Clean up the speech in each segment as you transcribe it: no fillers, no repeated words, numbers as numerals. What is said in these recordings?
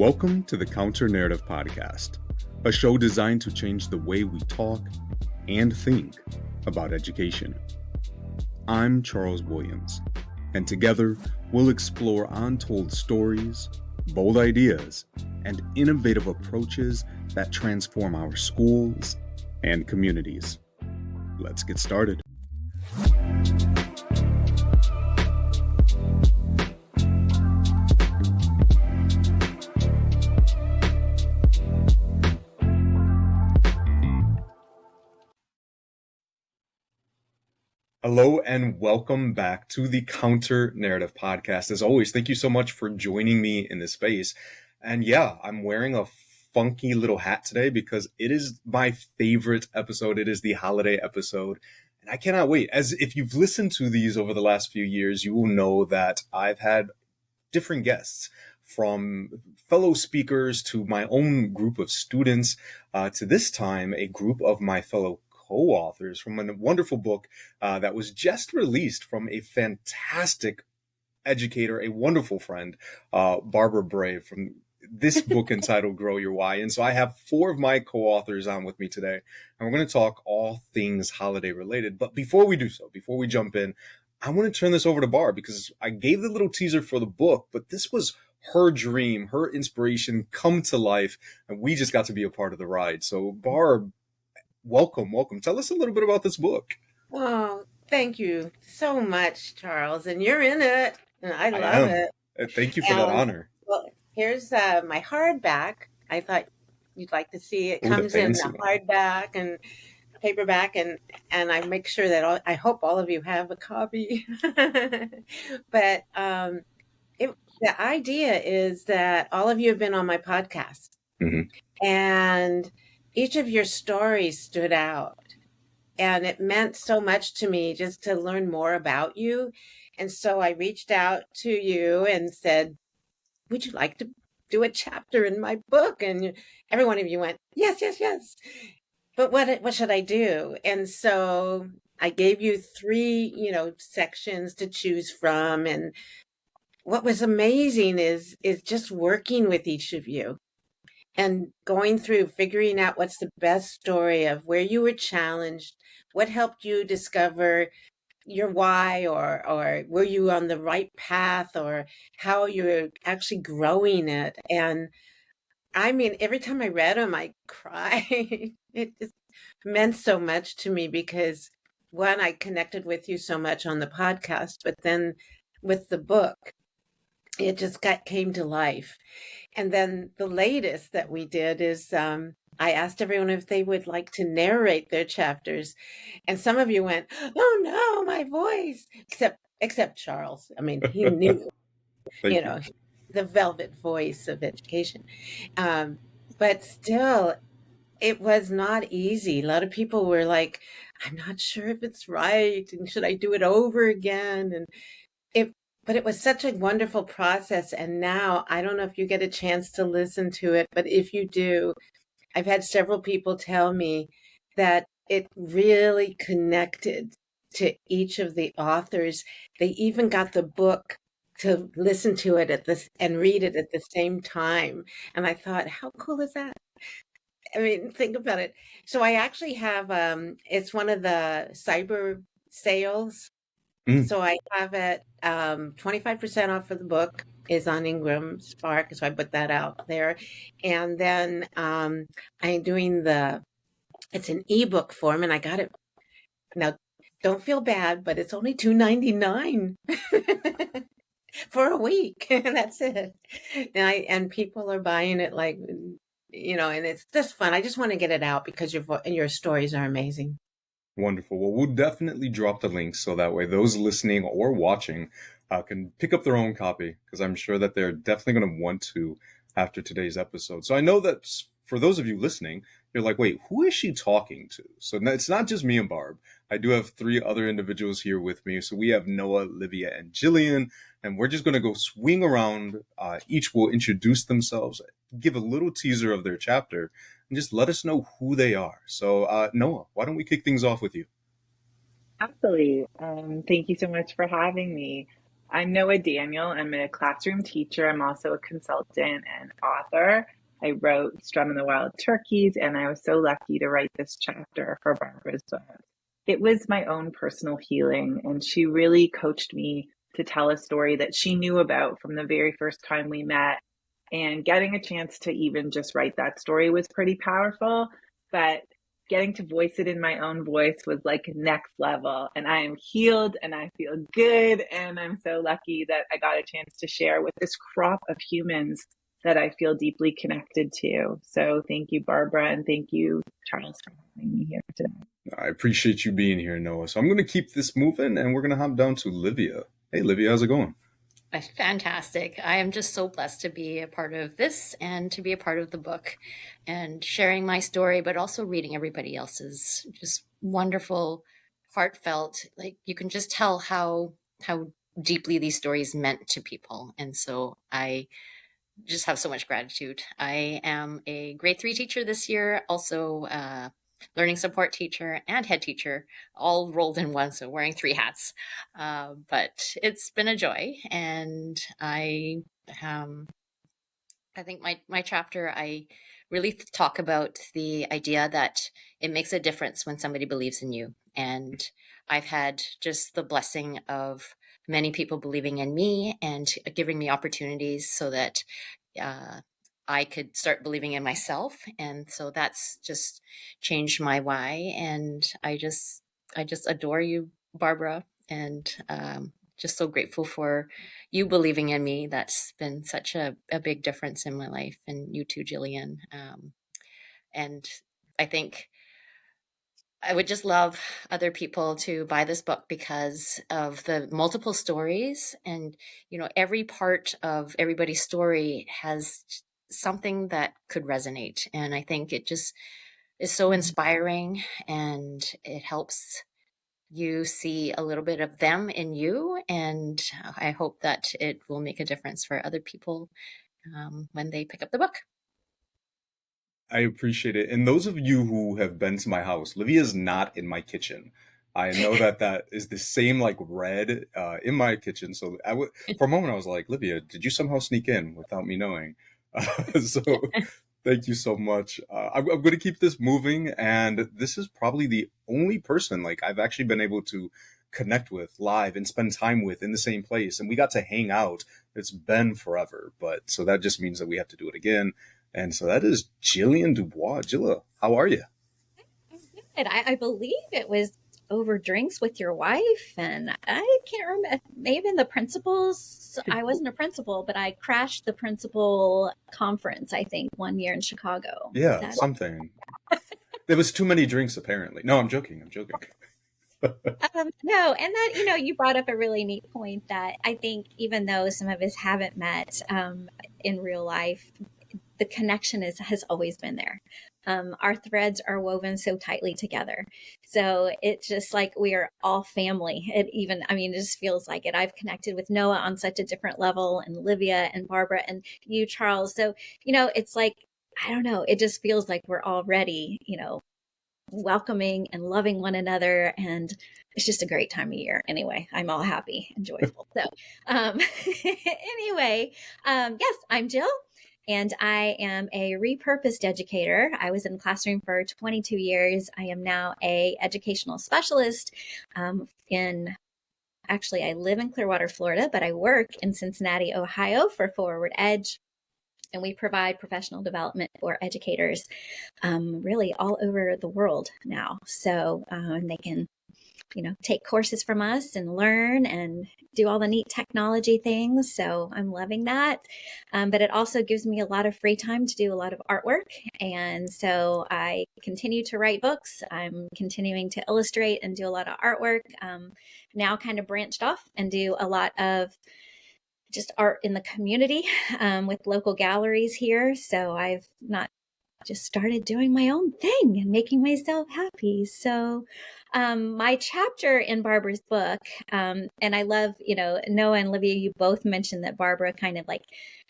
Welcome to the Counter Narrative Podcast, a show designed to change the way we talk and think about education. I'm Charles Williams, and together we'll explore untold stories, bold ideas, and innovative approaches that transform our schools and communities. Let's get started. Hello and welcome back to the Counter Narrative Podcast. As always, thank you so much for joining me in this space. And yeah, I'm wearing a funky little hat today because it is my favorite episode. It is the holiday episode. And I cannot wait. As if you've listened to these over the last few years, you will know that I've had different guests, from fellow speakers to my own group of students, to this time a group of my fellow co-authors from a wonderful book that was just released from a fantastic educator, a wonderful friend, Barbara Bray, from this book entitled Grow Your Why. And so I have four of my co-authors on with me today, and we're going to talk all things holiday related. But before we do so, before we jump in, I want to turn this over to Barb, because I gave the little teaser for the book, but this was her dream, her inspiration come to life, and we just got to be a part of the ride. So Barb, welcome. Tell us a little bit about this book. Oh, thank you so much, Charles. And you're in it, and I love it. Thank you for that honor. Well, here's my hardback. I thought you'd like to see it. Comes in the hardback and paperback, and I make sure that I hope all of you have a copy. But the idea is that all of you have been on my podcast, and each of your stories stood out. And it meant so much to me just to learn more about you. And so I reached out to you and said, would you like to do a chapter in my book? And every one of you went, yes. But what should I do? And so I gave you three, sections to choose from. And what was amazing is just working with each of you and going through figuring out what's the best story of where you were challenged, what helped you discover your why, or were you on the right path, or how you're actually growing it. And I mean, every time I read them, I cried. It just meant so much to me because, one, I connected with you so much on the podcast, but then with the book, it just came to life. And then the latest that we did is I asked everyone if they would like to narrate their chapters. And some of you went, oh no, my voice, except Charles. I mean, he knew, the velvet voice of education. But still, it was not easy. A lot of people were like, I'm not sure if it's right. And should I do it over again? And But it was such a wonderful process. And now I don't know if you get a chance to listen to it, but if you do, I've had several people tell me that it really connected to each of the authors. They even got the book to listen to it and read it at the same time. And I thought, how cool is that? I mean, think about it. So I actually have, it's one of the cyber sales. So I have it 25% off for the book is on Ingram Spark. So I put that out there. And then I'm doing it's an ebook form, and I got it. Now, don't feel bad, but it's only $2.99 for a week. That's it. And people are buying it like, and it's just fun. I just want to get it out because your stories are amazing. Wonderful. Well, we'll definitely drop the links so that way those listening or watching can pick up their own copy, because I'm sure that they're definitely going to want to after today's episode. So I know that for those of you listening, you're like, wait, who is she talking to? So it's not just me and Barb. I do have three other individuals here with me. So we have Noah, Livia, and Jillian, and we're just going to go swing around. Each will introduce themselves, give a little teaser of their chapter, and just let us know who they are. So Noah, why don't we kick things off with you? Absolutely. Thank you so much for having me. I'm Noah Daniel. I'm a classroom teacher. I'm also a consultant and author. I wrote Strum in the Wild Turkeys, and I was so lucky to write this chapter for Barbara's book. It was my own personal healing, and she really coached me to tell a story that she knew about from the very first time we met. And getting a chance to even just write that story was pretty powerful. But getting to voice it in my own voice was like next level. And I am healed and I feel good. And I'm so lucky that I got a chance to share with this crop of humans that I feel deeply connected to. So thank you, Barbara, and thank you, Charles, for having me here today. I appreciate you being here, Noah. So I'm going to keep this moving and we're going to hop down to Livia. Hey, Livia, how's it going? Fantastic. I am just so blessed to be a part of this and to be a part of the book and sharing my story, but also reading everybody else's. Just wonderful, heartfelt. Like you can just tell how deeply these stories meant to people. And so I just have so much gratitude. I am a grade 3 teacher this year, also learning support teacher and head teacher, all rolled in one, so wearing 3 hats. But it's been a joy, and I think my chapter, I really talk about the idea that it makes a difference when somebody believes in you. And I've had just the blessing of many people believing in me and giving me opportunities so that I could start believing in myself. And so that's just changed my why. And I just adore you, Barbara, and just so grateful for you believing in me. That's been such a big difference in my life. And you too, Jillian. And I think I would just love other people to buy this book because of the multiple stories. And, every part of everybody's story has something that could resonate. And I think it just is so inspiring, and it helps you see a little bit of them in you. And I hope that it will make a difference for other people when they pick up the book. I appreciate it. And those of you who have been to my house, Livia's not in my kitchen. I know that is the same like red in my kitchen. So for a moment I was like, Livia, did you somehow sneak in without me knowing? So thank you so much. I'm going to keep this moving, and this is probably the only person like I've actually been able to connect with live and spend time with in the same place. And we got to hang out. It's been forever, but so that just means that we have to do it again. And so that is Jillian Dubois. Jilla, how are you? I'm good. I believe it was over drinks with your wife, and I can't remember. Maybe in the principals. I wasn't a principal, but I crashed the principal conference, I think, one year in Chicago. Yeah, something. There was too many drinks, apparently. No, I'm joking. No, and that, you brought up a really neat point that I think even though some of us haven't met in real life, the connection has always been there. Our threads are woven so tightly together. So it's just like we are all family. It just feels like it. I've connected with Noah on such a different level, and Olivia and Barbara and you, Charles. So, it's like, I don't know, it just feels like we're already, welcoming and loving one another. And it's just a great time of year. Anyway, I'm all happy and joyful. So anyway, yes, I'm Jill. And I am a repurposed educator. I was in the classroom for 22 years. I am now a educational specialist actually, I live in Clearwater, Florida, but I work in Cincinnati, Ohio for Forward Edge. And we provide professional development for educators really all over the world now. So they can, take courses from us and learn and do all the neat technology things. So I'm loving that. But it also gives me a lot of free time to do a lot of artwork. And so I continue to write books. I'm continuing to illustrate and do a lot of artwork. Now kind of branched off and do a lot of just art in the community with local galleries here. So I've not just started doing my own thing and making myself happy. So my chapter in Barbara's book, and I love, Noah and Olivia, you both mentioned that Barbara kind of like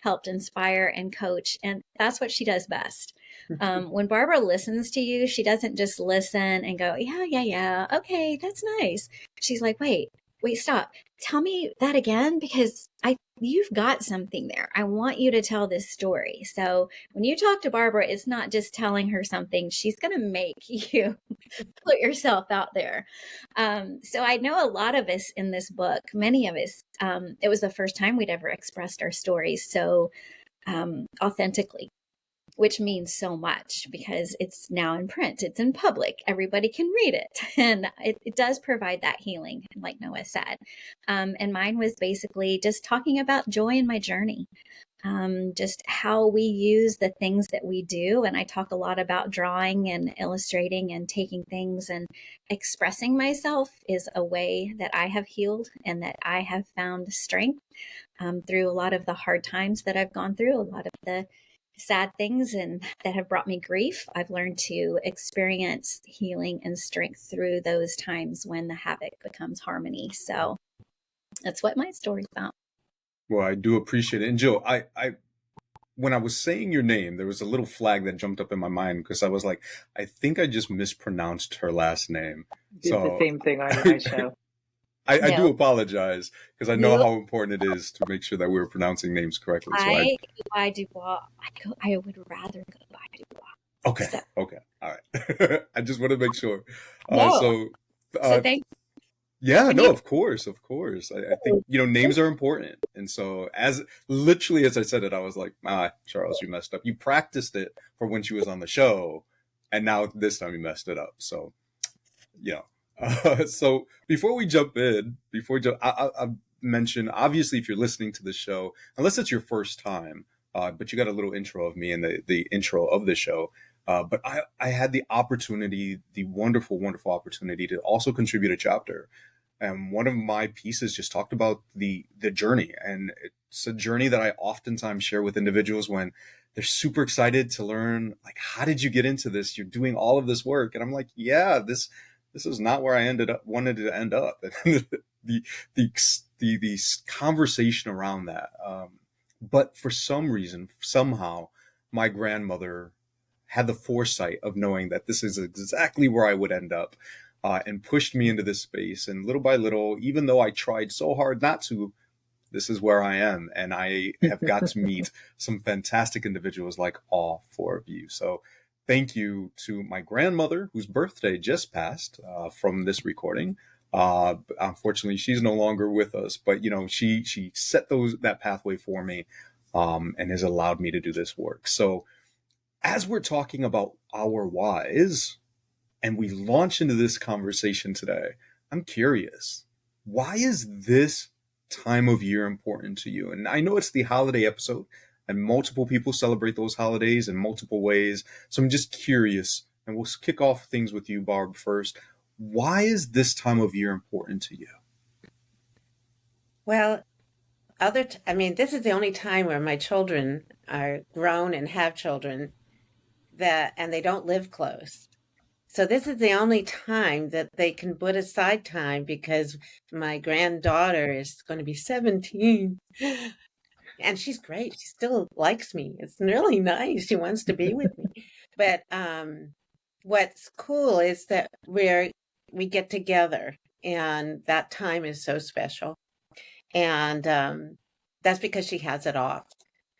helped inspire and coach. And that's what she does best. When Barbara listens to you, she doesn't just listen and go, yeah, okay, that's nice. She's like, wait, wait, stop. Tell me that again, because you've got something there. I want you to tell this story. So when you talk to Barbara, it's not just telling her something. She's going to make you put yourself out there. So I know a lot of us in this book, many of us, it was the first time we'd ever expressed our stories so authentically, which means so much because it's now in print, it's in public, everybody can read it. And it does provide that healing, like Noah said. And mine was basically just talking about joy in my journey. Just how we use the things that we do. And I talk a lot about drawing and illustrating and taking things and expressing myself is a way that I have healed and that I have found strength through a lot of the hard times that I've gone through, a lot of the sad things and that have brought me grief. I've learned to experience healing and strength through those times when the havoc becomes harmony. So that's what my story's about. Well, I do appreciate it. And Jill, I when I was saying your name, there was a little flag that jumped up in my mind because I was like, I think I just mispronounced her last name. Did the same thing on my show. I do apologize because I know how important it is to make sure that we're pronouncing names correctly. So I would rather go by Dubois. Okay. So. Okay. All right. I just want to make sure. So thank you. Yeah, no, of course. I think, names are important. And so as I said it, I was like, Charles, you messed up. You practiced it for when she was on the show. And now this time you messed it up. So, so before we jump in, I mention, obviously, if you're listening to the show, unless it's your first time, but you got a little intro of me in the intro of the show. But I had the opportunity, the wonderful, wonderful opportunity to also contribute a chapter. And one of my pieces just talked about the journey. And it's a journey that I oftentimes share with individuals when they're super excited to learn, like, how did you get into this? You're doing all of this work. And I'm like, yeah, this is not where I wanted to end up. the conversation around that. But for some reason, somehow, my grandmother had the foresight of knowing that this is exactly where I would end up. And pushed me into this space. And little by little, even though I tried so hard not to, this is where I am. And I have got to meet some fantastic individuals like all four of you. So thank you to my grandmother, whose birthday just passed from this recording. Unfortunately, she's no longer with us. But, she set that pathway for me and has allowed me to do this work. So as we're talking about our whys, and we launch into this conversation today, I'm curious, why is this time of year important to you? And I know it's the holiday episode, and multiple people celebrate those holidays in multiple ways. So I'm just curious, and we'll kick off things with you, Barb, first. Why is this time of year important to you? Well, this is the only time where my children are grown and have children and they don't live close. So this is the only time that they can put aside time because my granddaughter is going to be 17 and she's great. She still likes me. It's really nice. She wants to be with me. But what's cool is that we get together and that time is so special. And that's because she has it off.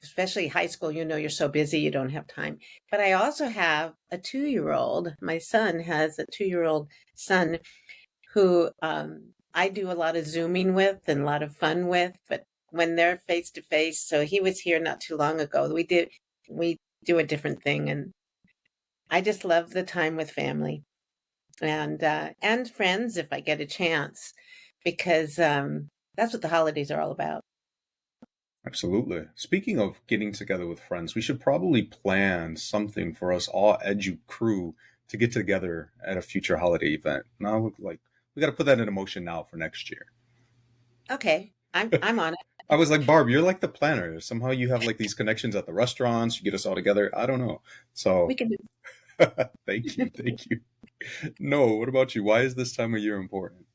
Especially high school, you're so busy, you don't have time. But I also have a 2-year-old. My son has a 2-year-old son who I do a lot of Zooming with and a lot of fun with. But when they're face to face, so he was here not too long ago. We do a different thing, and I just love the time with family and friends if I get a chance, because that's what the holidays are all about. Absolutely. Speaking of getting together with friends, we should probably plan something for us all Edu crew to get together at a future holiday event. Now, we got to put that into motion now for next year. Okay, I'm on it. I was like, Barb, you're like the planner. Somehow you have like these connections at the restaurants. You get us all together. I don't know. So we can do. Thank you. No, what about you? Why is this time of year important?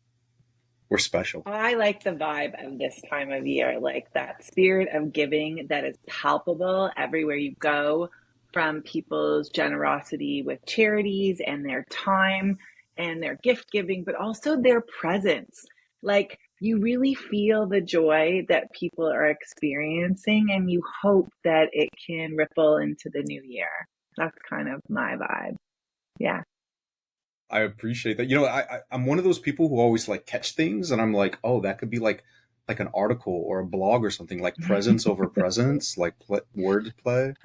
We're special. I like the vibe of this time of year, like that spirit of giving that is palpable everywhere you go, from people's generosity with charities and their time and their gift giving, but also their presence. Like you really feel the joy that people are experiencing, and you hope that it can ripple into the new year. That's kind of my vibe. Yeah. I appreciate that. I'm one of those people who always like catch things, and I'm like, oh, that could be like an article or a blog or something, like presence over presence, like word play.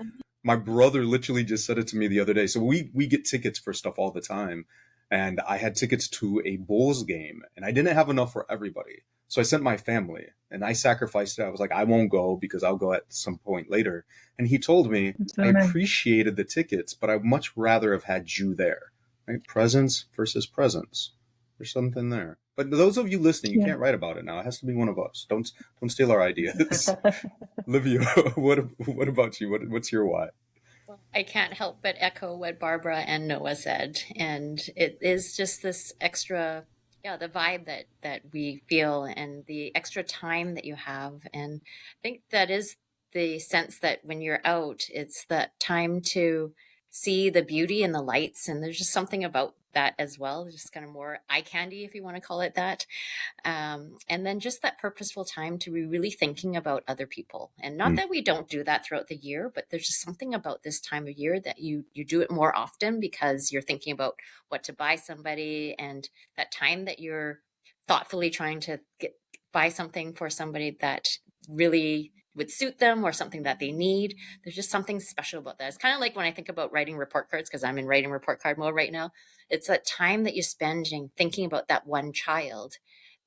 My brother literally just said it to me the other day. So we get tickets for stuff all the time, and I had tickets to a Bulls game, and I didn't have enough for everybody. So I sent my family, and I sacrificed it. I was like, I won't go because I'll go at some point later. And he told me, So I nice. appreciated the tickets, but I'd much rather have had you there. Right? Presence versus presence. There's something there. But those of you listening, you Yeah. can't write about it now. It has to be one of us. Don't steal our ideas. Livia, what about you? What's your why? I can't help but echo what Barbara and Noah said. And it is just this extra, the vibe that we feel and the extra time that you have. And I think that is the sense that when you're out, it's that time to see the beauty and the lights. And there's just something about that as well, just kind of more eye candy, if you want to call it that. And then just that purposeful time to be really thinking about other people. And not that we don't do that throughout the year, but there's just something about this time of year that you do it more often because you're thinking about what to buy somebody, and that time that you're thoughtfully trying to buy something for somebody that really would suit them or something that they need. There's just something special about that. It's kind of like when I think about writing report cards, because I'm in writing report card mode right now. It's that time that you spend thinking about that one child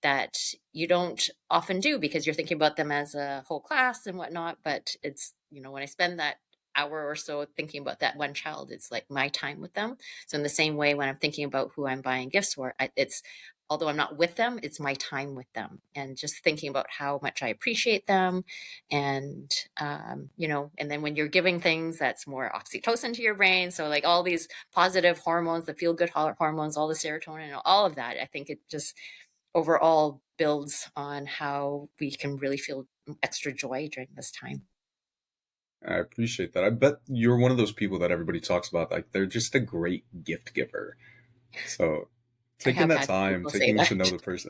that you don't often do because you're thinking about them as a whole class and whatnot. But it's, when I spend that hour or so thinking about that one child, it's like my time with them. So in the same way, when I'm thinking about who I'm buying gifts for, it's, although I'm not with them, it's my time with them, and just thinking about how much I appreciate them. And, and then when you're giving things, that's more oxytocin to your brain. So like all these positive hormones, the feel good hormones, all the serotonin, and all of that, I think it just overall builds on how we can really feel extra joy during this time. I appreciate that. I bet you're one of those people that everybody talks about. Like, they're just a great gift giver. So taking that time, taking to know the person.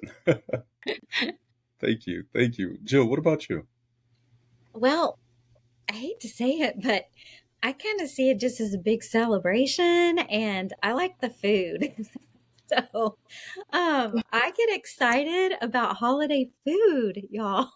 Thank you. Thank you. Jill, what about you? Well, I hate to say it, but I kind of see it just as a big celebration, and I like the food. So I get excited about holiday food, y'all.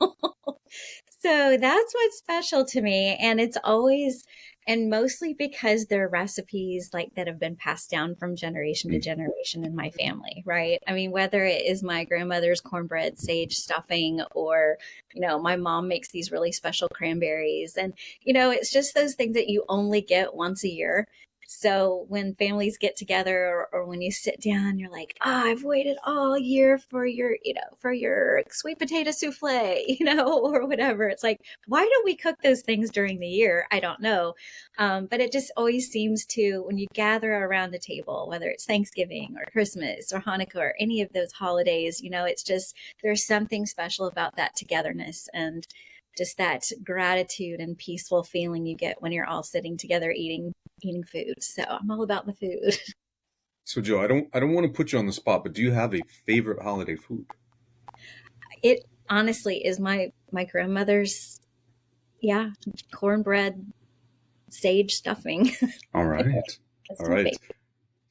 So that's what's special to me. And it's always, and mostly because they're recipes like that have been passed down from generation to generation in my family, right? I mean, whether it is my grandmother's cornbread sage stuffing, or, my mom makes these really special cranberries. And, it's just those things that you only get once a year. So when families get together, or when you sit down, you're like, I've waited all year for your sweet potato souffle, or whatever. It's like, why don't we cook those things during the year? I don't know. But it just always seems to, when you gather around a table, whether it's Thanksgiving or Christmas or Hanukkah or any of those holidays, it's just, there's something special about that togetherness and just that gratitude and peaceful feeling you get when you're all sitting together eating food. So I'm all about the food. So Joe, I don't want to put you on the spot, but do you have a favorite holiday food? It honestly is my grandmother's, cornbread sage stuffing. All right. All right.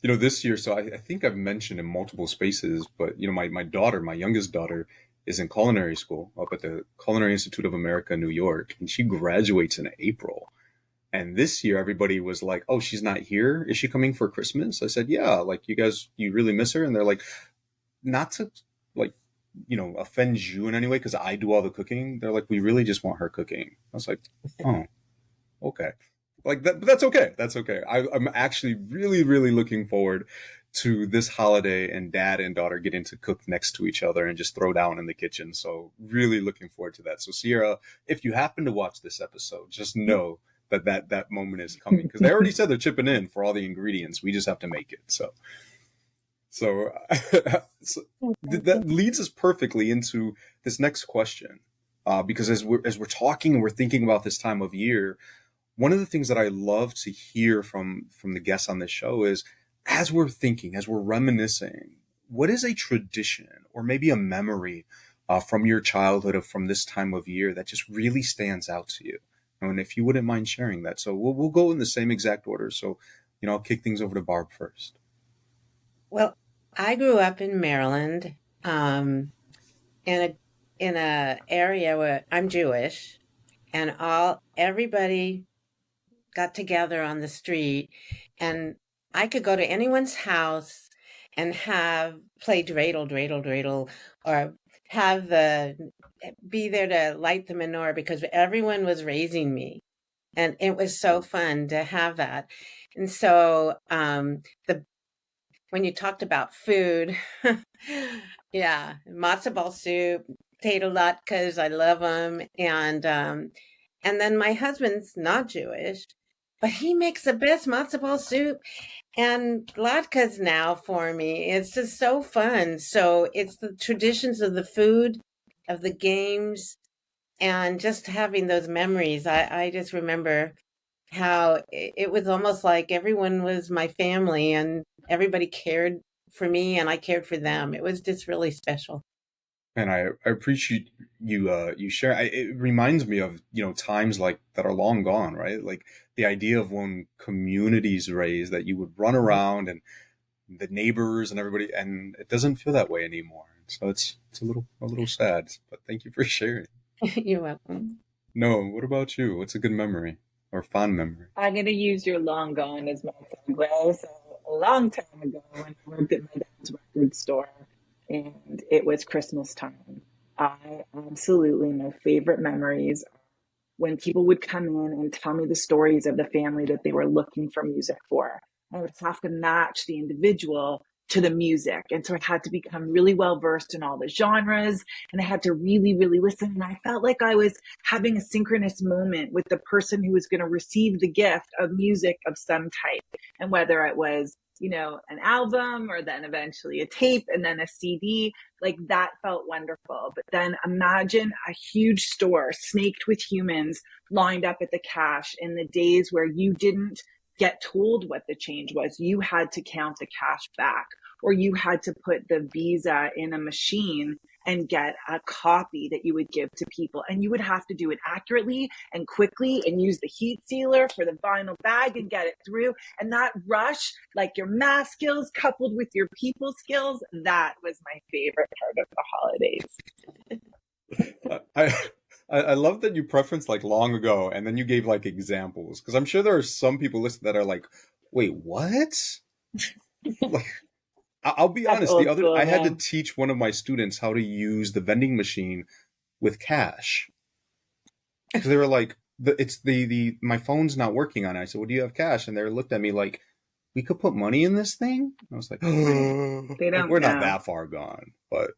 This year, so I think I've mentioned in multiple spaces, but my youngest daughter is in culinary school up at the Culinary Institute of America, New York, and she graduates in April. And this year, everybody was like, oh, she's not here. Is she coming for Christmas? I said, yeah, like, you really miss her? And they're like, not to, like, offend you in any way, because I do all the cooking. They're like, we really just want her cooking. I was like, oh, okay. Like that, but that's okay. That's okay. I'm actually really, really looking forward to this holiday and dad and daughter getting to cook next to each other and just throw down in the kitchen. So really looking forward to that. So Sierra, if you happen to watch this episode, just know that moment is coming, because they already said they're chipping in for all the ingredients. We just have to make it. So that leads us perfectly into this next question, because as we're talking and we're thinking about this time of year, one of the things that I love to hear from the guests on this show is, as we're thinking, as we're reminiscing, what is a tradition or maybe a memory from your childhood or from this time of year that just really stands out to you? And if you wouldn't mind sharing that. So we'll go in the same exact order. So, I'll kick things over to Barb first. Well, I grew up in Maryland, um, in a area where I'm Jewish, and everybody got together on the street, and I could go to anyone's house and play dreidel, dreidel, dreidel, or have be there to light the menorah because everyone was raising me. And it was so fun to have that. And so, the when you talked about food, yeah, matzo ball soup, potato latkes, I love them. And then my husband's not Jewish, but he makes the best matzo ball soup and latkes now for me. It's just so fun. So it's the traditions of the food, of the games, and just having those memories. I just remember how it was almost like everyone was my family and everybody cared for me and I cared for them. It was just really special. And I appreciate you share. It reminds me of times like that are long gone, right? Like the idea of when communities raised that you would run around and the neighbors and everybody, and it doesn't feel that way anymore. So it's a little sad. But thank you for sharing. You're welcome. No, what about you? What's a good memory or fond memory? I'm going to use your long gone as my segue. So a long time ago when I worked at my dad's record store and it was Christmas time, my favorite memories are when people would come in and tell me the stories of the family that they were looking for music for. I would have to match the individual to the music. And so I had to become really well versed in all the genres and I had to really, really listen. And I felt like I was having a synchronous moment with the person who was going to receive the gift of music of some type. And whether it was, an album or then eventually a tape and then a CD, like that felt wonderful. But then imagine a huge store snaked with humans lined up at the cash in the days where you didn't get told what the change was. You had to count the cash back, or you had to put the Visa in a machine and get a copy that you would give to people. And you would have to do it accurately and quickly and use the heat sealer for the vinyl bag and get it through. And that rush, like your math skills coupled with your people skills, that was my favorite part of the holidays. I love that you preferenced like long ago and then you gave like examples, because I'm sure there are some people listening that are like, wait, what? Like, I'll be honest, I had to teach one of my students how to use the vending machine with cash. Because they were like, my phone's not working on it. I said, well, do you have cash? And they looked at me like, we could put money in this thing? And I was like, they don't we're not that far gone, but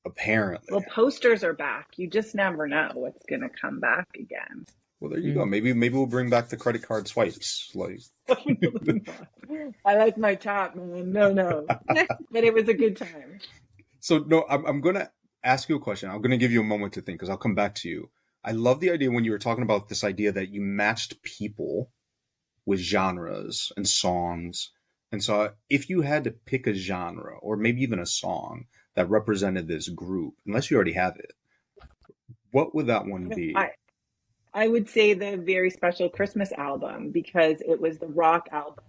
apparently. Well, posters are back. You just never know what's going to come back again. Well, there you go. Maybe we'll bring back the credit card swipes. Like, I like my top, man. No, but it was a good time. So no, I'm gonna ask you a question. I'm gonna give you a moment to think because I'll come back to you. I love the idea when you were talking about this idea that you matched people with genres and songs. And so if you had to pick a genre or maybe even a song that represented this group, unless you already have it, what would that one be? I would say the very special Christmas album, because it was the rock album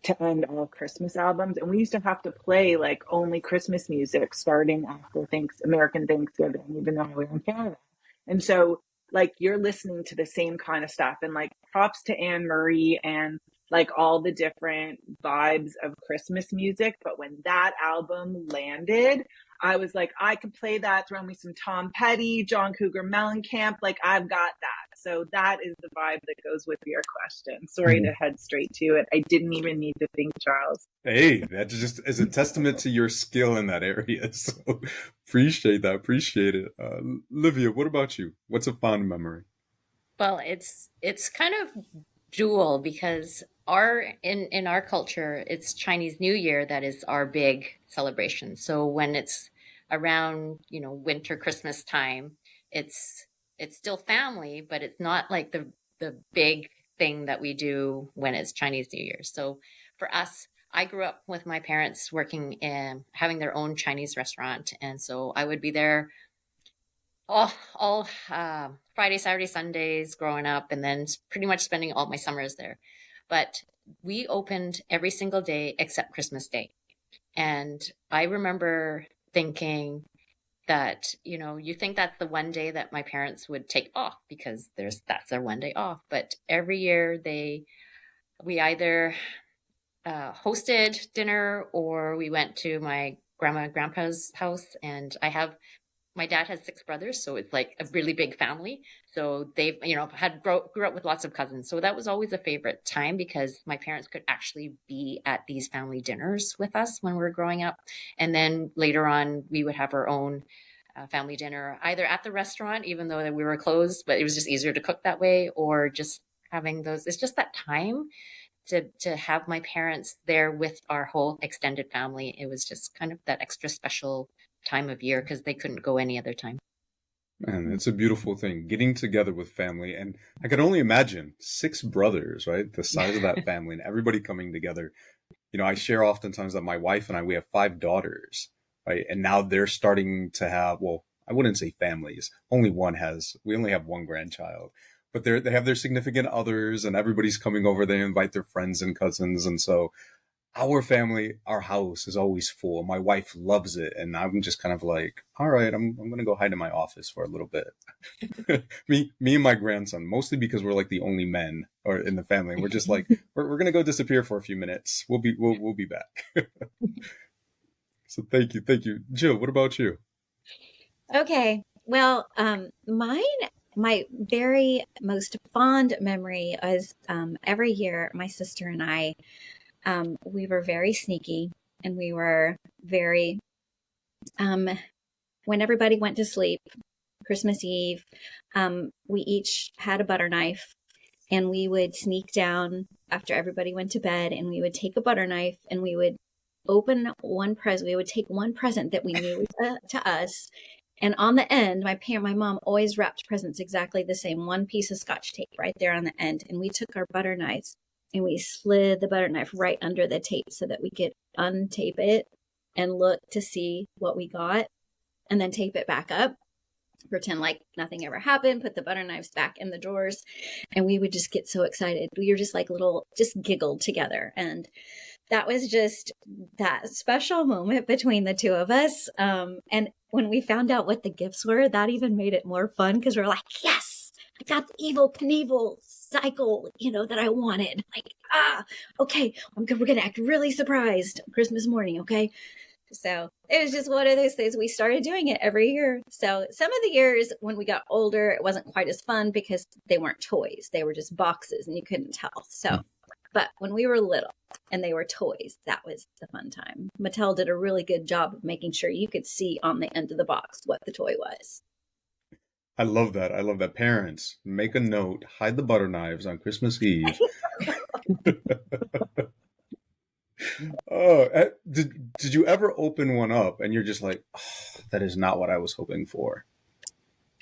to end all Christmas albums. And we used to have to play like only Christmas music starting after American Thanksgiving, even though we were in Canada. And so like you're listening to the same kind of stuff, and like props to Anne Marie and like all the different vibes of Christmas music. But when that album landed, I was like, I could play that, throw me some Tom Petty, John Cougar Mellencamp, like I've got that. So that is the vibe that goes with your question. Sorry to head straight to it. I didn't even need to think, Charles. Hey, that just is a testament to your skill in that area. So appreciate that. Appreciate it. Livia, what about you? What's a fond memory? Well, it's kind of dual, because in our culture, it's Chinese New Year that is our big celebration. So when it's around, winter, Christmas time, it's still family, but it's not like the big thing that we do when it's Chinese New Year. So for us, I grew up with my parents working in having their own Chinese restaurant. And so I would be there all Friday, Saturday, Sundays growing up, and then pretty much spending all my summers there. But we opened every single day except Christmas Day. And I remember thinking that, you think that's the one day that my parents would take off because that's their one day off. But every year we either hosted dinner or we went to my grandma and grandpa's house. And my dad has 6 brothers, so it's like a really big family. So they've, grew up with lots of cousins. So that was always a favorite time because my parents could actually be at these family dinners with us when we were growing up. And then later on, we would have our own family dinner, either at the restaurant, even though we were closed, but it was just easier to cook that way, or just having those. It's just that time to have my parents there with our whole extended family. It was just kind of that extra special time of year because they couldn't go any other time. Man, it's a beautiful thing, getting together with family. And I can only imagine 6 brothers, right? The size of that family and everybody coming together. I share oftentimes that my wife and we have 5 daughters, right? And now they're starting to have, well, I wouldn't say families. We only have one grandchild, but they have their significant others and everybody's coming over. They invite their friends and cousins. And so our family, our house is always full. My wife loves it. And I'm just kind of like, all right, I'm going to go hide in my office for a little bit. me and my grandson, mostly because we're like the only men or in the family. We're just like, we're going to go disappear for a few minutes. We'll be back. So thank you. Jill, what about you? Okay. Well, my very most fond memory is every year my sister and I, we were very sneaky, and we were very, when everybody went to sleep, Christmas Eve, we each had a butter knife, and we would sneak down after everybody went to bed, and we would take a butter knife and we would open one present. We would take one present that we knew was to us. And on the end, my mom always wrapped presents exactly the same, one piece of Scotch tape right there on the end. And we took our butter knives and we slid the butter knife right under the tape so that we could untape it and look to see what we got, and then tape it back up, pretend like nothing ever happened, put the butter knives back in the drawers, and we would just get so excited. We were just like just giggled together. And that was just that special moment between the two of us. And when we found out what the gifts were, that even made it more fun because we're like, yes, I got the Evel Knievel cycle, that I wanted. Like, okay, we're going to act really surprised Christmas morning, okay? So it was just one of those things. We started doing it every year. So some of the years when we got older, it wasn't quite as fun because they weren't toys. They were just boxes and you couldn't tell. So, but when we were little and they were toys, that was the fun time. Mattel did a really good job of making sure you could see on the end of the box what the toy was. I love that. Parents, make a note, hide the butter knives on Christmas Eve. Oh, did you ever open one up and you're just like, oh, that is not what I was hoping for?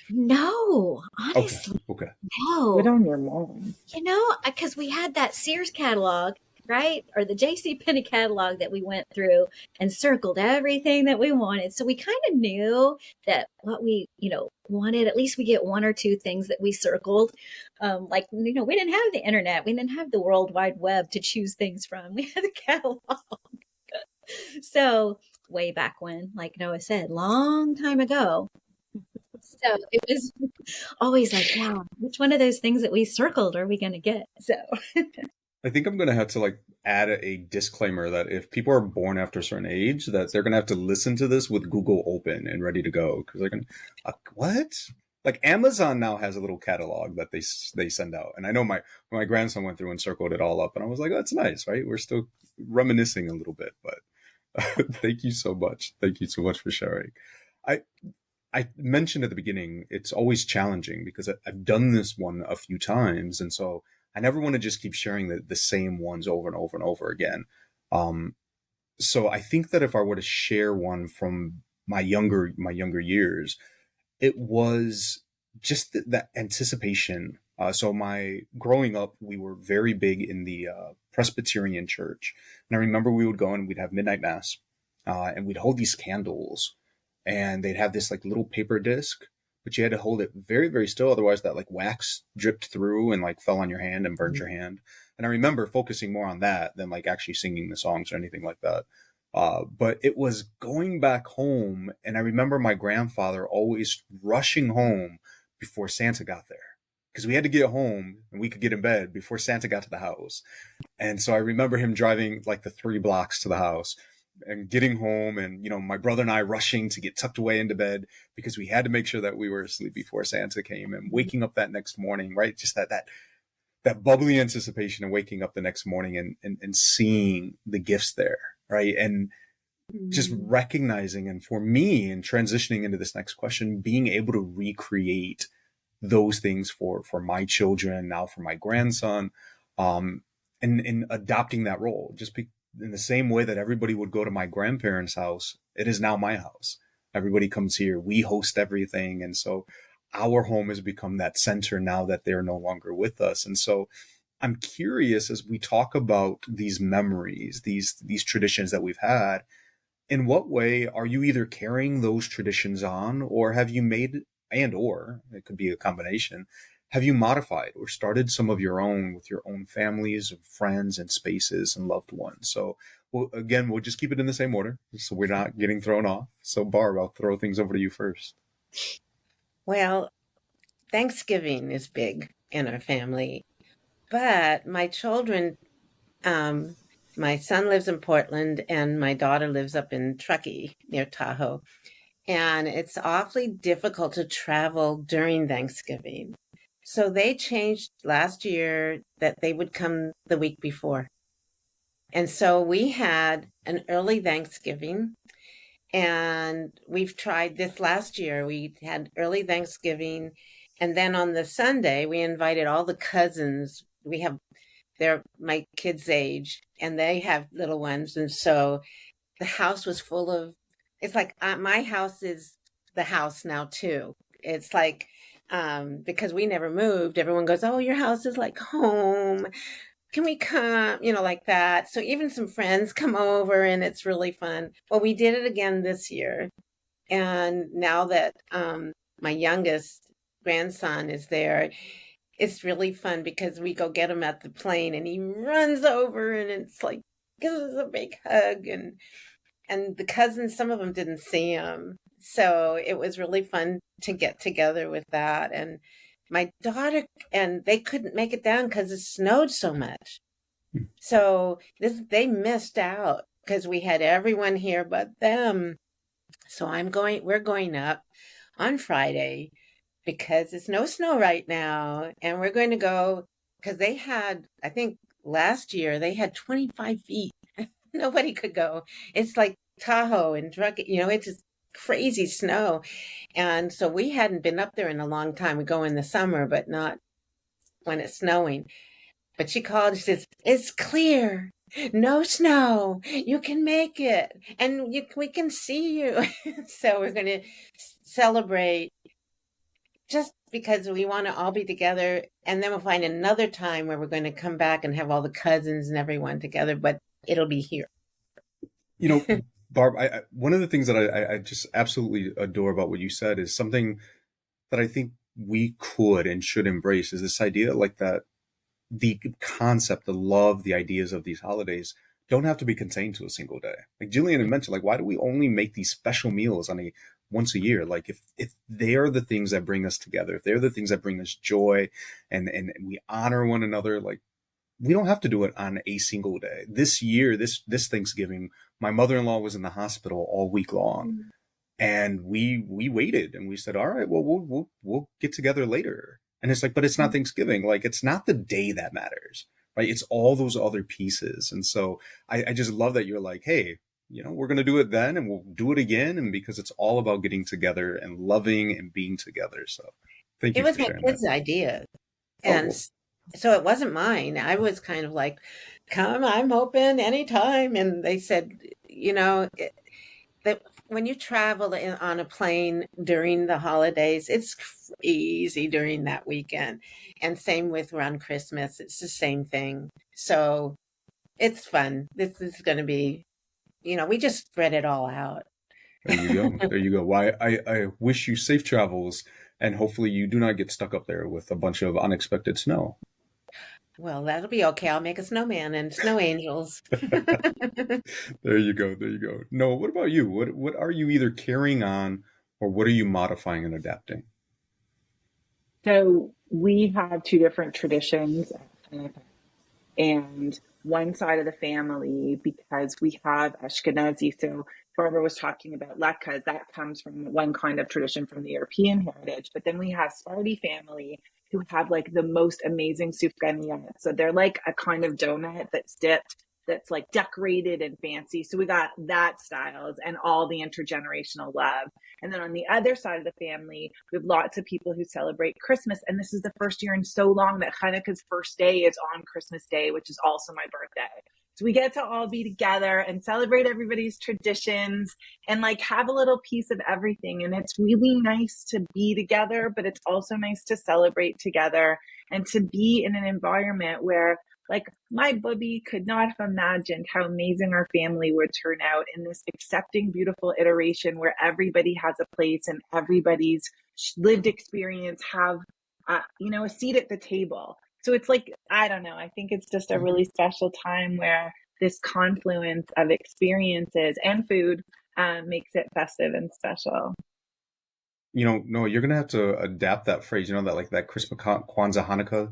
No, honestly. Okay. No. Good on your mom. Because we had that Sears catalog, right? Or the JCPenney catalog that we went through and circled everything that we wanted. So we kind of knew that what we, wanted, at least we get 1 or 2 things that we circled. We didn't have the internet. We didn't have the World Wide Web to choose things from. We had the catalog. So way back when, like Noah said, long time ago. So it was always like, yeah, which one of those things that we circled are we going to get? So I think I'm going to have to add a disclaimer that if people are born after a certain age, that they're going to have to listen to this with Google open and ready to go. Because they're going to, what? Like Amazon now has a little catalog that they send out. And I know my grandson went through and circled it all up. And I was like, oh, that's nice, right? We're still reminiscing a little bit. But thank you so much. Thank you so much for sharing. I mentioned at the beginning, it's always challenging because I've done this one a few times. And so I never want to just keep sharing the same ones over and over and over again. So I think that if I were to share one from my younger years, it was just that anticipation. So growing up, we were very big in the Presbyterian church. And I remember we would go and we'd have midnight mass and we'd hold these candles and they'd have this little paper disc but you had to hold it very, very still. Otherwise that like wax dripped through and like fell on your hand and burned your hand. And I remember focusing more on that than like actually singing the songs or anything like that. But it was going back home, and I remember my grandfather always rushing home before Santa got there, because we had to get home and we could get in bed before Santa got to the house. And so I remember him driving like the 3 blocks to the house and getting home, and my brother and I rushing to get tucked away into bed because we had to make sure that we were asleep before Santa came, and waking up that next morning, right? Just that bubbly anticipation of waking up the next morning and seeing the gifts there, right? And just recognizing, and for me, and transitioning into this next question, being able to recreate those things for my children, now for my grandson, and adopting that role, in the same way that everybody would go to my grandparents' house, it is now my house. Everybody comes here, we host everything, and so our home has become that center now that they're no longer with us. And so I'm curious, as we talk about these memories, these traditions that we've had, in what way are you either carrying those traditions on, or have you made, or it could be a combination, have you modified or started some of your own with your own families, friends, and spaces and loved ones? So we'll just keep it in the same order so we're not getting thrown off. So Barb, I'll throw things over to you first. Well, Thanksgiving is big in our family, but my children, my son lives in Portland and my daughter lives up in Truckee near Tahoe. And it's awfully difficult to travel during Thanksgiving. So they changed last year that they would come the week before. And so we had an early Thanksgiving. And we've tried this last year. We had early Thanksgiving. And then on the Sunday, we invited all the cousins. They're my kids' age, and they have little ones. And so the house was full of, it's like my house is the house now too. It's like, because we never moved, everyone goes, oh, your house is like home. Can we come? Like that. So even some friends come over and it's really fun. Well, we did it again this year. And now that my youngest grandson is there, it's really fun because we go get him at the plane and he runs over and it's like, gives us a big hug. And the cousins, some of them didn't see him. So it was really fun to get together with that. And my daughter, and they couldn't make it down because it snowed so much. So they missed out because we had everyone here but them. So we're going up on Friday because it's no snow right now. And we're going to go because they had, I think last year they had 25 feet. Nobody could go. It's like Tahoe and Truckee, it's just crazy snow. And so we hadn't been up there in a long time. We go in the summer, but not when it's snowing. But she called, she says, it's clear. No snow. You can make it. And we can see you. So we're going to celebrate just because we want to all be together. And then we'll find another time where we're going to come back and have all the cousins and everyone together, but it'll be here. Barb, one of the things that I just absolutely adore about what you said is something that I think we could and should embrace, is this idea like that the concept, the love, the ideas of these holidays don't have to be contained to a single day. Like Jillian had mentioned, like, why do we only make these special meals once a year? Like if they are the things that bring us together, if they're the things that bring us joy and we honor one another, like, we don't have to do it on a single day. This year, this Thanksgiving, my mother-in-law was in the hospital all week long, and we waited and we said, all right, well, we'll get together later. And it's like, but it's not Thanksgiving. Like, it's not the day that matters, right? It's all those other pieces. And so I just love that you're like, hey, we're going to do it then and we'll do it again. And because it's all about getting together and loving and being together. So thank you for sharing that. It was my kids' idea. And so it wasn't mine. I was kind of like, come, I'm open anytime. And they said, that when you travel on a plane during the holidays, it's crazy during that weekend. And same with around Christmas. It's the same thing. So it's fun. This is going to be, we just spread it all out. There you go. There you go. Why I wish you safe travels And hopefully you do not get stuck up there with a bunch of unexpected snow. Well, that'll be okay. I'll make a snowman and snow angels. There you go. There you go. Noah, what about you? What are you either carrying on or what are you modifying and adapting? So we have two different traditions, and one side of the family, because we have Ashkenazi. So Barbara was talking about latkes. That comes from one kind of tradition from the European heritage. But then we have Sephardi family who have like the most amazing sufganiyot. So they're like a kind of donut that's dipped, that's like decorated and fancy. So we got that styles and all the intergenerational love. And then on the other side of the family, we have lots of people who celebrate Christmas. And this is the first year in so long that Hanukkah's first day is on Christmas Day, which is also my birthday. So we get to all be together and celebrate everybody's traditions and like have a little piece of everything. And it's really nice to be together, but it's also nice to celebrate together and to be in an environment where like my bubby could not have imagined how amazing our family would turn out in this accepting, beautiful iteration where everybody has a place and everybody's lived experience have, a seat at the table. So it's like, I don't know, I think it's just a really special time where this confluence of experiences and food makes it festive and special. No, you're going to have to adapt that phrase, that like that Christmas, Kwanzaa, Hanukkah.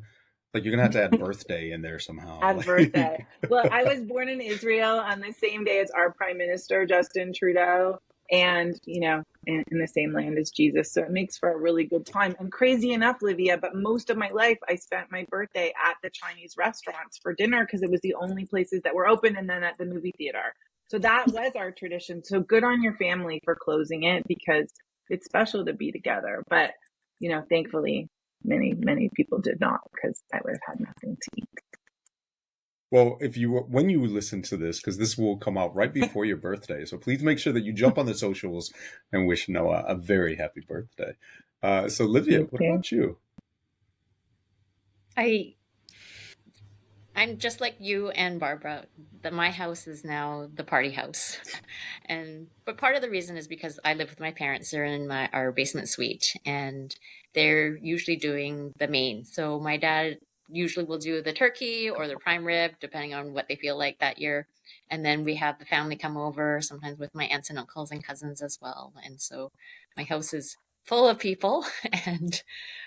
Like you're going to have to add birthday in there somehow. Add birthday. Well, I was born in Israel on the same day as our Prime Minister, Justin Trudeau, and, in the same land as Jesus. So it makes for a really good time. And crazy enough, Livia, but most of my life, I spent my birthday at the Chinese restaurants for dinner because it was the only places that were open, and then at the movie theater. So that was our tradition. So good on your family for closing it because it's special to be together. But, thankfully, many people did not because I would have had nothing to eat. Well, when you listen to this, because this will come out right before your birthday, so please make sure that you jump on the socials and wish Noah a very happy birthday. So, Livia, what about you? I'm just like you and Barbara. My house is now the party house, but part of the reason is because I live with my parents. They're in our basement suite, and they're usually doing the main. So my dad usually will do the turkey or the prime rib, depending on what they feel like that year. And then we have the family come over, sometimes with my aunts and uncles and cousins as well. And so my house is full of people, and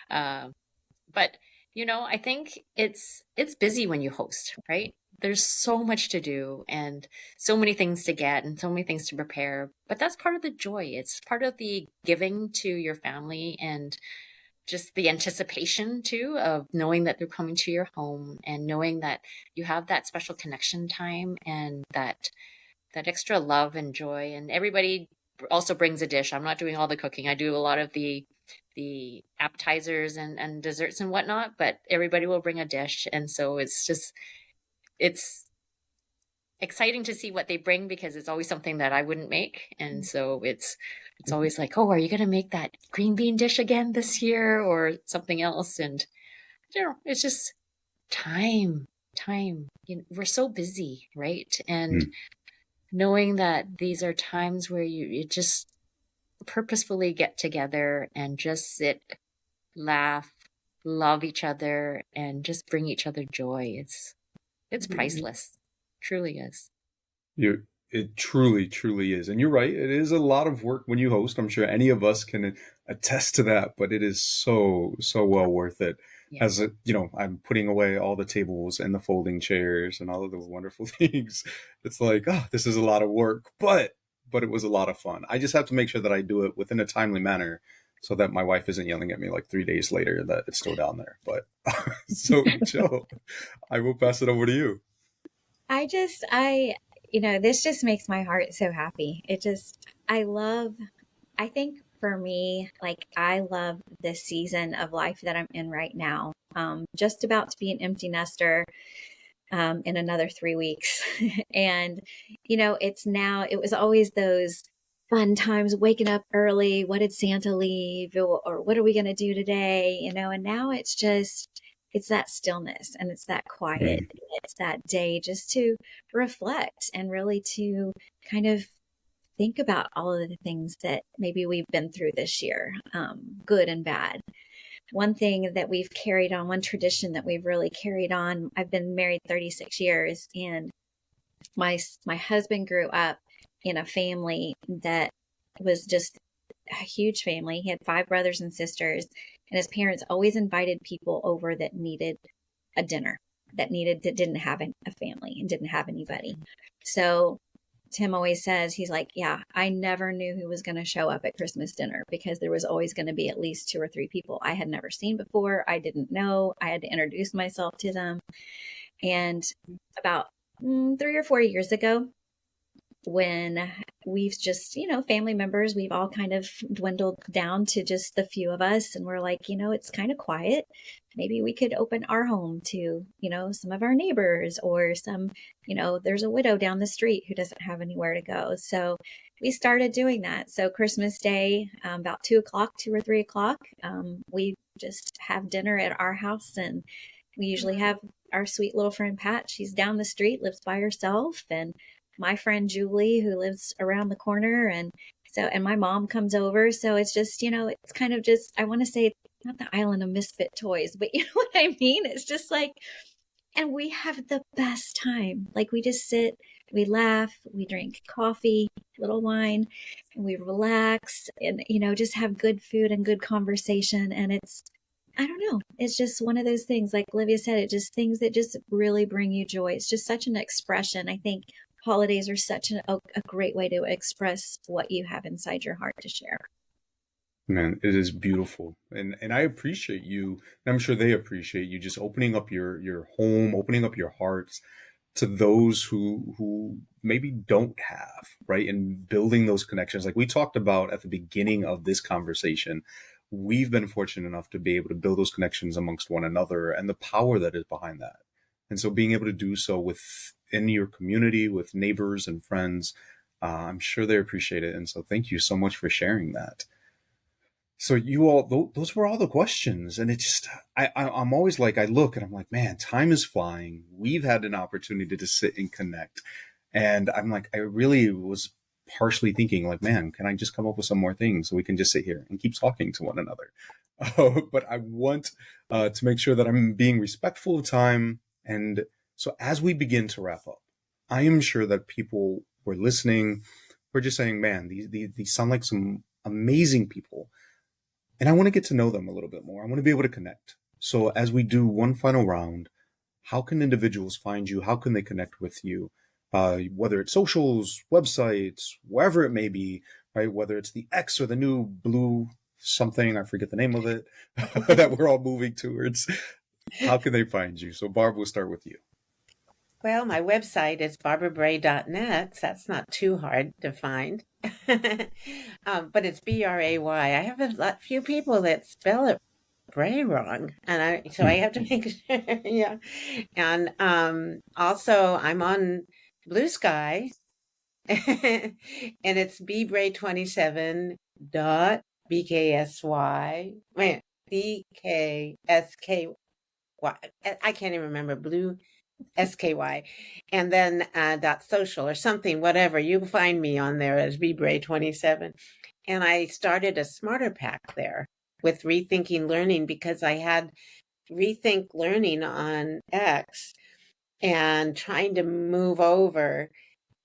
but I think it's busy when you host, right? There's so much to do and so many things to get and so many things to prepare, but that's part of the joy. It's part of the giving to your family and just the anticipation too of knowing that they're coming to your home and knowing that you have that special connection time and that extra love and joy. And everybody also brings a dish. I'm not doing all the cooking. I do a lot of the appetizers and desserts and whatnot, but everybody will bring a dish. And so it's exciting to see what they bring because it's always something that I wouldn't make. And so it's always like, oh, are you going to make that green bean dish again this year or something else? And it's just time. We're so busy, right? And knowing that these are times where you just purposefully get together and just sit, laugh, love each other, and just bring each other joy. It's priceless. Truly is. It truly, truly is. And you're right. It is a lot of work when you host. I'm sure any of us can attest to that, but it is so, so well worth it. Yeah. As I'm putting away all the tables and the folding chairs and all of the wonderful things. It's like, this is a lot of work, but it was a lot of fun. I just have to make sure that I do it within a timely manner so that my wife isn't yelling at me like 3 days later that it's still down there. But so Joe, I will pass it over to you. This just makes my heart so happy. I think for me, like I love this season of life that I'm in right now. Just about to be an empty nester in another 3 weeks. And, it was always those fun times waking up early. What did Santa leave? Or what are we going to do today? And now it's that stillness and it's that quiet. It's that day just to reflect and really to kind of think about all of the things that maybe we've been through this year, good and bad. One thing that we've carried on, one tradition that we've really carried on, I've been married 36 years, and my husband grew up in a family that was just a huge family. He had 5 brothers and sisters, and his parents always invited people over that needed a dinner, that didn't have a family and didn't have anybody. So Tim always says, he's like, yeah, I never knew who was going to show up at Christmas dinner, because there was always going to be at least 2 or 3 people I had never seen before. I didn't know. I had to introduce myself to them. And about 3 or 4 years ago, when we've just, family members, we've all kind of dwindled down to just the few of us. And we're like, it's kind of quiet. Maybe we could open our home to, some of our neighbors, or some, there's a widow down the street who doesn't have anywhere to go. So we started doing that. So Christmas Day, about 2 or 3 o'clock, we just have dinner at our house. And we usually have our sweet little friend Pat. She's down the street, lives by herself. And my friend Julie, who lives around the corner. And my mom comes over. So it's just, it's kind of just, I want to say, not the island of misfit toys, but you know what I mean? It's just like, and we have the best time. Like, we just sit, we laugh, we drink coffee, a little wine, and we relax and, just have good food and good conversation. And it's, I don't know, it's just one of those things, like Olivia said, it just things that just really bring you joy. It's just such an expression. I think holidays are such a great way to express what you have inside your heart to share. Man, it is beautiful. And I appreciate you, and I'm sure they appreciate you, just opening up your home, opening up your hearts to those who maybe don't have, right? And building those connections. Like we talked about at the beginning of this conversation, we've been fortunate enough to be able to build those connections amongst one another, and the power that is behind that. And so being able to do so within your community, with neighbors and friends, I'm sure they appreciate it. And so thank you so much for sharing that. So you all, those were all the questions. And it just, I'm always like, I look and I'm like, man, time is flying. We've had an opportunity to sit and connect. And I'm like, I really was partially thinking like, man, can I just come up with some more things so we can just sit here and keep talking to one another? But I want to make sure that I'm being respectful of time. And so as we begin to wrap up, I am sure that people who are listening, we're just saying, man, these sound like some amazing people. And I want to get to know them a little bit more. I want to be able to connect. So as we do one final round, how can individuals find you? How can they connect with you? Whether it's socials, websites, wherever it may be, right? Whether it's the X or the new blue something, I forget the name of it, that we're all moving towards. How can they find you? So Barb, we'll start with you. Well, my website is barbarabray.net. So that's not too hard to find. But it's Bray. I have a few people that spell it Bray wrong, and I have to make sure. Yeah, and also I'm on Blue Sky, and it's bbray27.bksy. Wait, BKSKY. I can't even remember. Blue SKY, and then .social or something, whatever. You find me on there as bbray27. And I started a smarter pack there with Rethinking Learning, because I had Rethink Learning on X and trying to move over,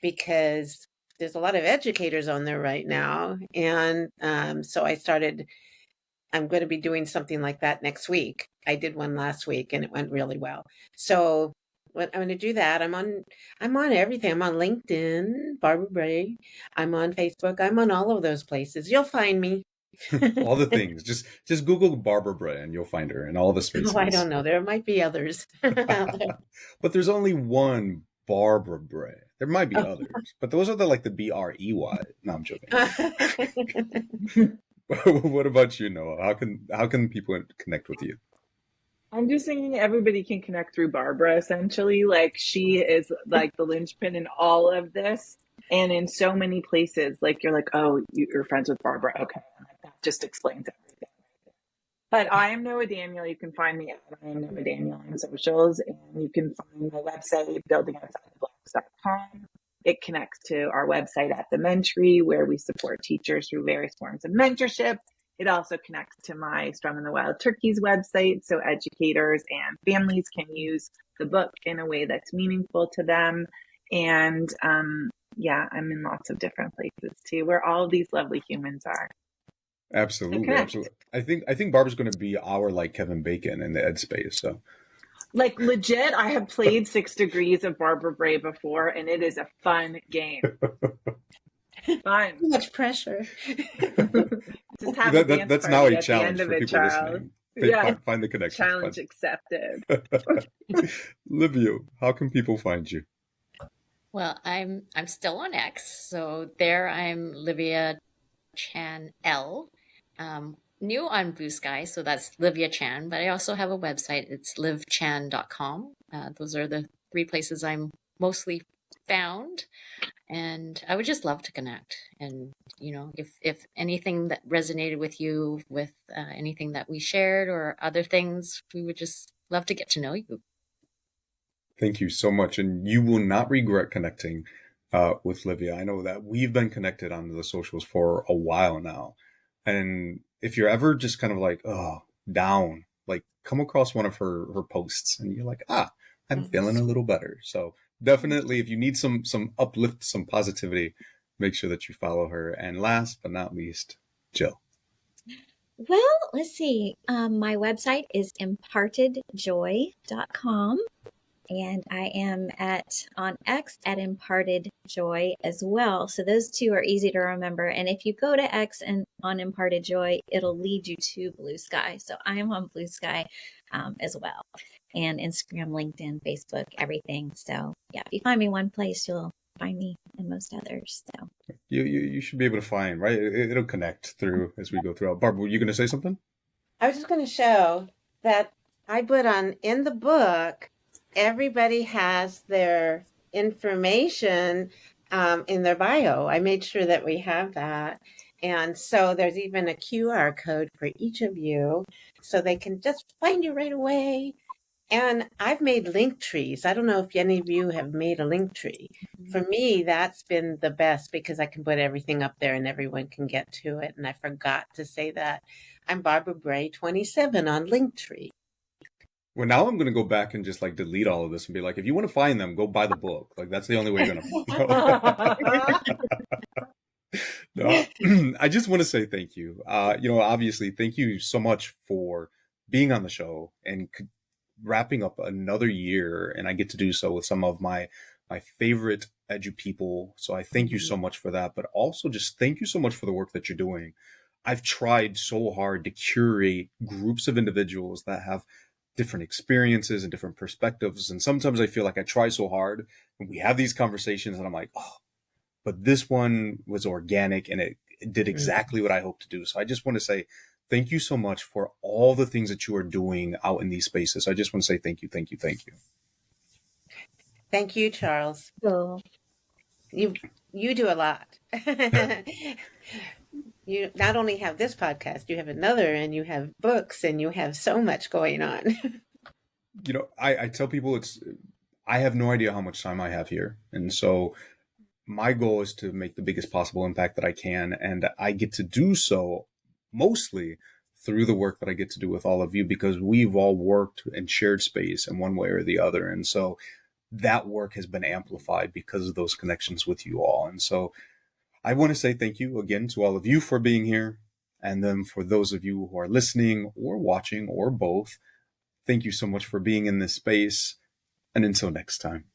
because there's a lot of educators on there right now. And so I'm going to be doing something like that next week. I did one last week and it went really well. So I'm going to do that. I'm on everything. I'm on LinkedIn, Barbara Bray. I'm on Facebook. I'm on all of those places. You'll find me. All the things. Just Google Barbara Bray and you'll find her in all the spaces. Oh, I don't know. There might be others out there. But there's only one Barbara Bray. There might be others, but those are the BREY. No, I'm joking. What about you, Noah? How can people connect with you? I'm just thinking everybody can connect through Barbara, essentially. Like, she is like the linchpin in all of this. And in so many places, like, you're like, oh, you're friends with Barbara. Okay. And that just explains everything. But I am Noah Daniel. You can find me at I am Noah Daniel on socials. And you can find my website, buildingoutsidethebox.com. It connects to our website at the Mentory, where we support teachers through various forms of mentorship. It also connects to my Strum in the Wild Turkeys website, so educators and families can use the book in a way that's meaningful to them. And yeah, I'm in lots of different places too, where all of these lovely humans are. Absolutely, absolutely. I think Barbara's going to be our like Kevin Bacon in the ed space. So, like legit, I have played 6 Degrees of Barbara Bray before, and it is a fun game. Fun. Too much pressure. Just have a dance that's party now a at challenge the end for of it, people Charles. listening. Find the connection. Challenge accepted. Livia, how can people find you? Well, I'm still on X, so there I'm Livia Chan L. New on Blue Sky, so that's Livia Chan, but I also have a website. It's livchan.com. Those are the 3 places I'm mostly found, and I would just love to connect. And if anything that resonated with you, with anything that we shared or other things, we would just love to get to know you. Thank you so much. And you will not regret connecting with Livia. I know that we've been connected on the socials for a while now. And if you're ever just kind of like, down, like come across one of her posts and you're like, I'm feeling a little better. So definitely, if you need some uplift, some positivity, make sure that you follow her. And last but not least, Jill. Well, let's see. My website is impartedjoy.com. And I am on X at Imparted Joy as well. So those 2 are easy to remember. And if you go to X and on Imparted Joy, it'll lead you to Blue Sky. So I am on Blue Sky as well. And Instagram, LinkedIn, Facebook, everything. So yeah, if you find me one place, you'll find me in most others. So you should be able to find, right? It'll connect through as we go throughout. Barbara, were you going to say something? I was just going to show that I put in the book, everybody has their information in their bio. I made sure that we have that. And so there's even a QR code for each of you so they can just find you right away. And I've made link trees. I don't know if any of you have made a link tree. For me, that's been the best because I can put everything up there and everyone can get to it. And I forgot to say that. I'm Barbara Bray 27 on Linktree. Well, now I'm going to go back and just like delete all of this and be like, if you want to find them, go buy the book. Like that's the only way you're going to. No, I just want to say thank you. Obviously, thank you so much for being on the show and wrapping up another year. And I get to do so with some of my favorite edu people. So I thank you so much for that. But also just thank you so much for the work that you're doing. I've tried so hard to curate groups of individuals that have different experiences and different perspectives. And sometimes I feel like I try so hard and we have these conversations and I'm like, but this one was organic and it did exactly what I hoped to do. So I just want to say thank you so much for all the things that you are doing out in these spaces. I just want to say thank you, thank you, thank you. Thank you, Charles. cool. You do a lot. You not only have this podcast, you have another, and you have books, and you have so much going on. I tell people I have no idea how much time I have here. And so my goal is to make the biggest possible impact that I can. And I get to do so mostly through the work that I get to do with all of you, because we've all worked and shared space in one way or the other. And so that work has been amplified because of those connections with you all. And so I want to say thank you again to all of you for being here. And then for those of you who are listening or watching or both, thank you so much for being in this space. And until next time.